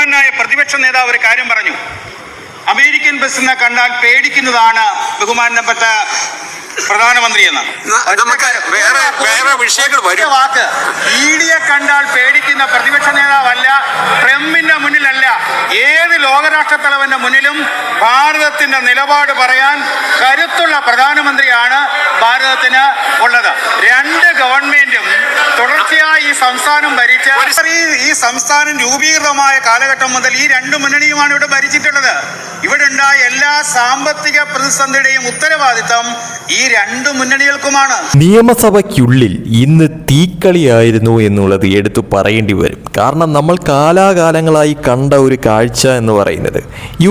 ബഹുമാനായ പ്രതിപക്ഷ നേതാവ് ഒരു കാര്യം പറഞ്ഞു. അമേരിക്കൻ ബസ്സിനെ കണ്ടാൽ പേടിക്കുന്നതാണ് ബഹുമാനപ്പെട്ട പ്രധാനമന്ത്രി എന്ന്. വാക്ക് ഇഡിയെ കണ്ടാൽ പേടിക്കുന്ന പ്രതിപക്ഷ നേതാവല്ല, ട്രംപിന്റെ മുന്നിലല്ല, ഏത് ലോകരാഷ്ട്ര തലവന്റെ മുന്നിലും ഭാരതത്തിന്റെ നിലപാട് പറയാൻ കരുത്തുള്ള പ്രധാനമന്ത്രിയാണ് ഭാരതത്തിന് ഉള്ളത്. രണ്ട് ഗവൺമെന്റും തുടർച്ചയായി ഈ സംസ്ഥാനം ഭരിച്ച ഈ സംസ്ഥാനം രൂപീകൃതമായ കാലഘട്ടം മുതൽ ഈ രണ്ട് മുന്നണിയുമാണ് ഇവിടെ ഭരിച്ചിട്ടുള്ളത്. ഇവിടെ ഉണ്ടായ എല്ലാ സാമ്പത്തിക പ്രതിസന്ധിയുടെയും ഉത്തരവാദിത്തം ഈ രണ്ട് മുന്നണികൾക്കുമാണ്. നിയമസഭയ്ക്കുള്ളിൽ ഇന്ന് തീക്കളിയായിരുന്നു എന്നുള്ളത് എടുത്തു പറയേണ്ടി വരും. കാരണം നമ്മൾ കാലാകാലങ്ങളായി കണ്ട ഒരു കാഴ്ച എന്ന് പറയുന്നത്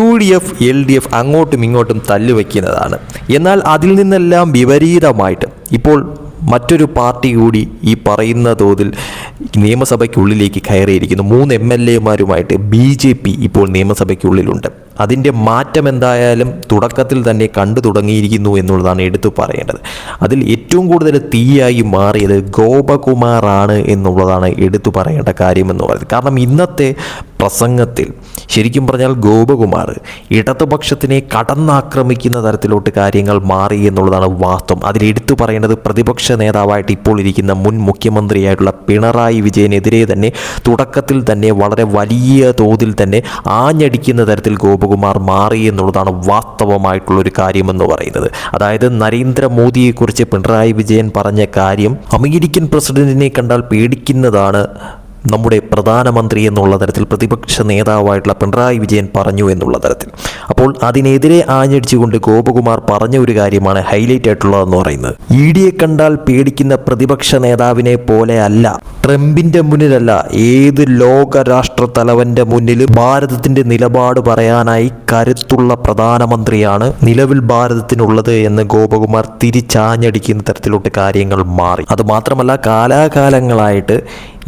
UDF LDF അങ്ങോട്ടും ഇങ്ങോട്ടും തല്ലുവെക്കുന്നതാണ്. എന്നാൽ അതിൽ നിന്നെല്ലാം വിപരീതമായിട്ട് ഇപ്പോൾ മറ്റൊരു പാർട്ടി കൂടി ഈ പറയുന്ന തോതിൽ നിയമസഭയ്ക്കുള്ളിലേക്ക് കയറിയിരിക്കുന്നു. 3 MLA മാരുമായിട്ട് BJP ഇപ്പോൾ നിയമസഭയ്ക്കുള്ളിലുണ്ട്. അതിൻ്റെ മാറ്റം എന്തായാലും തുടക്കത്തിൽ തന്നെ കണ്ടു തുടങ്ങിയിരിക്കുന്നു എന്നുള്ളതാണ് എടുത്തു പറയേണ്ടത്. അതിൽ ഏറ്റവും കൂടുതൽ തീയായി മാറിയത് ഗോപകുമാറാണ് എന്നുള്ളതാണ് എടുത്തു പറയേണ്ട കാര്യമെന്ന് പറയുന്നത്. കാരണം ഇന്നത്തെ പ്രസംഗത്തിൽ ശരിക്കും പറഞ്ഞാൽ ഗോപകുമാർ ഇടതുപക്ഷത്തിനെ കടന്നാക്രമിക്കുന്ന തരത്തിലോട്ട് കാര്യങ്ങൾ മാറി എന്നുള്ളതാണ് വാസ്തവം. അതിലെടുത്തു പറയേണ്ടത് പ്രതിപക്ഷ നേതാവായിട്ട് ഇപ്പോൾ ഇരിക്കുന്ന മുൻ മുഖ്യമന്ത്രിയായിട്ടുള്ള പിണറായി വിജയനെതിരെ തന്നെ തുടക്കത്തിൽ തന്നെ വളരെ വലിയ തോതിൽ തന്നെ ആഞ്ഞടിക്കുന്ന തരത്തിൽ ഗോപകുമാർ മാറി എന്നുള്ളതാണ് വാസ്തവമായിട്ടുള്ളൊരു കാര്യമെന്ന് പറയുന്നത്. അതായത് നരേന്ദ്രമോദിയെക്കുറിച്ച് പിണറായി വിജയൻ പറഞ്ഞ കാര്യം അമേരിക്കൻ പ്രസിഡന്റിനെ കണ്ടാൽ പേടിക്കുന്നതാണ് നമ്മുടെ പ്രധാനമന്ത്രി എന്നുള്ള തരത്തിൽ പ്രതിപക്ഷ നേതാവായിട്ടുള്ള പിണറായി വിജയൻ പറഞ്ഞു എന്നുള്ള തരത്തിൽ. അപ്പോൾ അതിനെതിരെ ആഞ്ഞടിച്ചുകൊണ്ട് ഗോപകുമാർ പറഞ്ഞ ഒരു കാര്യമാണ് ഹൈലൈറ്റ് ആയിട്ടുള്ളതെന്ന് പറയുന്നത്. ഇഡിയെ കണ്ടാൽ പേടിക്കുന്ന പ്രതിപക്ഷ നേതാവിനെ പോലെ അല്ല, ട്രംപിന്റെ മുന്നിലല്ല, ഏത് ലോക രാഷ്ട്ര തലവന്റെ മുന്നിലും ഭാരതത്തിന്റെ നിലപാട് പറയാനായി കരുത്തുള്ള പ്രധാനമന്ത്രിയാണ് നിലവിൽ ഭാരതത്തിനുള്ളത് എന്ന് ഗോപകുമാർ തിരിച്ചാഞ്ഞടിക്കുന്ന തരത്തിലോട്ട് കാര്യങ്ങൾ മാറി. അതുമാത്രമല്ല, കാലാകാലങ്ങളായിട്ട്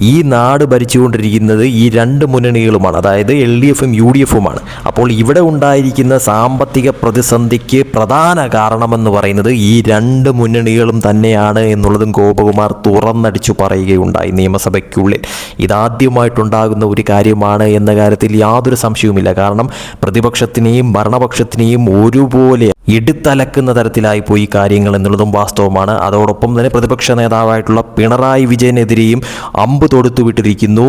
ഈ നാട് ഭരിച്ചുകൊണ്ടിരിക്കുന്നത് ഈ രണ്ട് മുന്നണികളുമാണ്, അതായത് LDFും UDFുമാണ്. അപ്പോൾ ഇവിടെ ഉണ്ടായിരിക്കുന്ന സാമ്പത്തിക പ്രതിസന്ധിക്ക് പ്രധാന കാരണമെന്ന് പറയുന്നത് ഈ രണ്ട് മുന്നണികളും തന്നെയാണ് എന്നുള്ളതും ഗോപകുമാർ തുറന്നടിച്ചു പറയുകയുണ്ടായി നിയമസഭയ്ക്കുള്ളിൽ. ഇതാദ്യമായിട്ടുണ്ടാകുന്ന ഒരു കാര്യമാണ് എന്ന കാര്യത്തിൽ യാതൊരു സംശയവുമില്ല. കാരണം പ്രതിപക്ഷത്തിനെയും ഭരണപക്ഷത്തിനെയും ഒരുപോലെ എടുത്തലക്കുന്ന തരത്തിലായി പോയി കാര്യങ്ങൾ എന്നുള്ളതും വാസ്തവമാണ്. അതോടൊപ്പം തന്നെ പ്രതിപക്ഷ നേതാവായിട്ടുള്ള പിണറായി വിജയനെതിരെയും അമ്പ് തൊടുത്തു വിട്ടിരിക്കുന്നു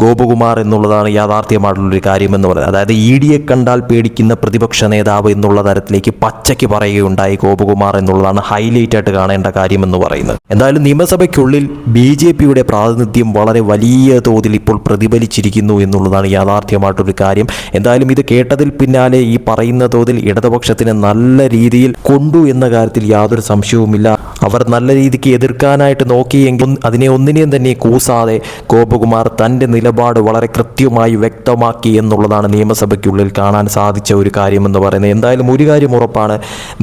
ഗോപകുമാർ എന്നുള്ളതാണ് യാഥാർത്ഥ്യമായിട്ടുള്ളൊരു കാര്യമെന്ന് പറയുന്നത്. അതായത് ഇഡിയെ കണ്ടാൽ പേടിക്കുന്ന പ്രതിപക്ഷ നേതാവ് എന്നുള്ള തരത്തിലേക്ക് പച്ചയ്ക്ക് പറയുകയുണ്ടായി ഗോപകുമാർ എന്നുള്ളതാണ് ഹൈലൈറ്റ് ആയിട്ട് കാണേണ്ട കാര്യമെന്ന് പറയുന്നത്. എന്തായാലും നിയമസഭയ്ക്കുള്ളിൽ BJPയുടെ പ്രാതിനിധ്യം വളരെ വലിയ തോതിൽ ഇപ്പോൾ പ്രതിഫലിച്ചിരിക്കുന്നു എന്നുള്ളതാണ് യാഥാർത്ഥ്യമായിട്ടൊരു കാര്യം. എന്തായാലും ഇത് കേട്ടതിൽ പിന്നാലെ ഈ പറയുന്ന തോതിൽ ഇടതുപക്ഷത്തിന് നല്ല രീതിയിൽ കൊണ്ടു എന്ന കാര്യത്തിൽ യാതൊരു സംശയവുമില്ല. അവർ നല്ല രീതിക്ക് എതിർക്കാനായിട്ട് നോക്കിയെങ്കിൽ അതിനെ ഒന്നിനെയും തന്നെ കൂസാതെ ഗോപകുമാർ തൻ്റെ നിലപാട് വളരെ കൃത്യമായി വ്യക്തമാക്കി എന്നുള്ളതാണ് നിയമസഭയ്ക്കുള്ളിൽ കാണാൻ സാധിച്ച ഒരു കാര്യമെന്ന് പറയുന്നത്. എന്തായാലും ഒരു കാര്യം ഉറപ്പാണ്,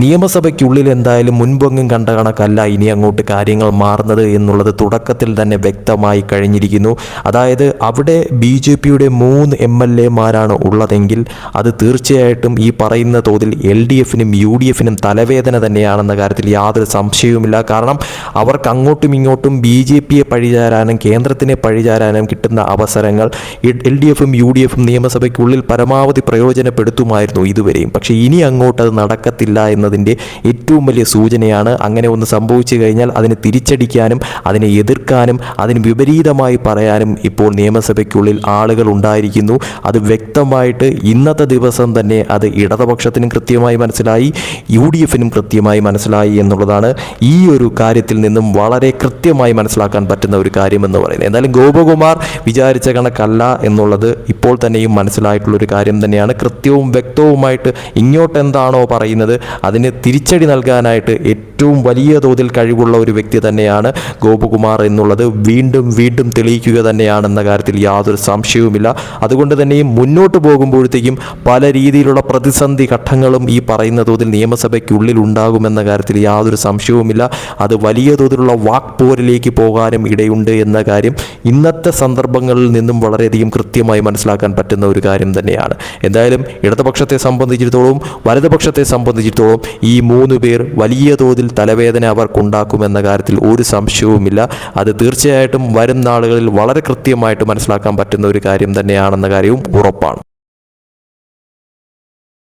നിയമസഭയ്ക്കുള്ളിൽ എന്തായാലും മുൻപൊങ്ങും കണ്ട കണക്കല്ല ഇനി അങ്ങോട്ട് കാര്യങ്ങൾ മാറുന്നത് എന്നുള്ളത് തുടക്കത്തിൽ തന്നെ വ്യക്തമായി കഴിഞ്ഞിരിക്കുന്നു. അതായത് അവിടെ BJPയുടെ 3 MLA മാരാണ് ഉള്ളതെങ്കിൽ അത് തീർച്ചയായിട്ടും ഈ പറയുന്ന തോതിൽ LDFനും UDFനും തലവേദന തന്നെയാണെന്ന കാര്യത്തിൽ യാതൊരു സംശയവുമില്ല. കാരണം അവർക്ക് അങ്ങോട്ടും ഇങ്ങോട്ടും BJPയെ പഴിചാരാനും കേന്ദ്രത്തിനെ പഴിചാരാനും കിട്ടുന്ന അവസരങ്ങൾ LDFും UDFും നിയമസഭയ്ക്കുള്ളിൽ പരമാവധി പ്രയോജനപ്പെടുത്തുമായിരുന്നു ഇതുവരെയും. പക്ഷേ ഇനി അങ്ങോട്ട് അത് നടക്കത്തില്ല എന്നതിൻ്റെ ഏറ്റവും വലിയ സൂചനയാണ്. അങ്ങനെ ഒന്ന് സംഭവിച്ചു കഴിഞ്ഞാൽ അതിനെ തിരിച്ചടിക്കാനും അതിനെ എതിർക്കാനും അതിന് വിപരീതമായി പറയാനും ഇപ്പോൾ നിയമസഭയ്ക്കുള്ളിൽ ആളുകൾ ഉണ്ടായിരിക്കുന്നു. അത് വ്യക്തമായിട്ട് ഇന്നത്തെ ദിവസം തന്നെ അത് ഇടതുപക്ഷത്തിനും കൃത്യമായി മനസ്സിലായി, UDFനും കൃത്യമായി മനസ്സിലായി എന്നുള്ളതാണ് ഈ ഒരു കാര്യത്തിൽ നിന്നും വളരെ കൃത്യമായി മനസ്സിലാക്കാൻ പറ്റുന്ന ഒരു കാര്യമെന്ന് പറയുന്നത്. എന്തായാലും ഗോപകുമാർ വിചാരിച്ച കണക്കല്ല എന്നുള്ളത് ഇപ്പോൾ തന്നെയും മനസ്സിലായിട്ടുള്ളൊരു കാര്യം തന്നെയാണ്. കൃത്യവും വ്യക്തവുമായിട്ട് ഇങ്ങോട്ട് എന്താണോ പറയുന്നത് അതിന് തിരിച്ചടി നൽകാനായിട്ട് ഏറ്റവും വലിയ തോതിൽ കഴിവുള്ള ഒരു വ്യക്തി തന്നെയാണ് ഗോപകുമാർ എന്നുള്ളത് വീണ്ടും വീണ്ടും തെളിയിക്കുക തന്നെയാണെന്ന കാര്യത്തിൽ യാതൊരു സംശയവുമില്ല. അതുകൊണ്ട് തന്നെയും മുന്നോട്ട് പോകുമ്പോഴത്തേക്കും പല രീതിയിലുള്ള പ്രതിസന്ധി ഘട്ടങ്ങളും ഈ പറയുന്ന തോതിൽ നിയമസഭയ്ക്കുള്ളിൽ ഉണ്ടാകുമെന്ന കാര്യത്തിൽ യാതൊരു സംശയവുമില്ല. അത് വലിയ തോതിലുള്ള വാക്പോരിലേക്ക് പോകാനും ഇടയുണ്ട് എന്ന കാര്യം ഇന്നത്തെ സന്ദർഭങ്ങളിൽ നിന്നും വളരെയധികം കൃത്യമായി മനസ്സിലാക്കാൻ പറ്റുന്ന ഒരു കാര്യം തന്നെയാണ്. എന്തായാലും ഇടതുപക്ഷത്തെ സംബന്ധിച്ചിടത്തോളം വലതുപക്ഷത്തെ സംബന്ധിച്ചിടത്തോളം ഈ 3 പേർ വലിയ തോതിൽ തലവേദന അവർക്കുണ്ടാക്കുമെന്ന കാര്യത്തിൽ ഒരു സംശയവുമില്ല. അത് തീർച്ചയായിട്ടും വരും നാളുകളിൽ വളരെ കൃത്യമായിട്ട് മനസ്സിലാക്കാൻ പറ്റുന്ന ഒരു കാര്യം തന്നെയാണെന്ന കാര്യവും ഉറപ്പാണ്.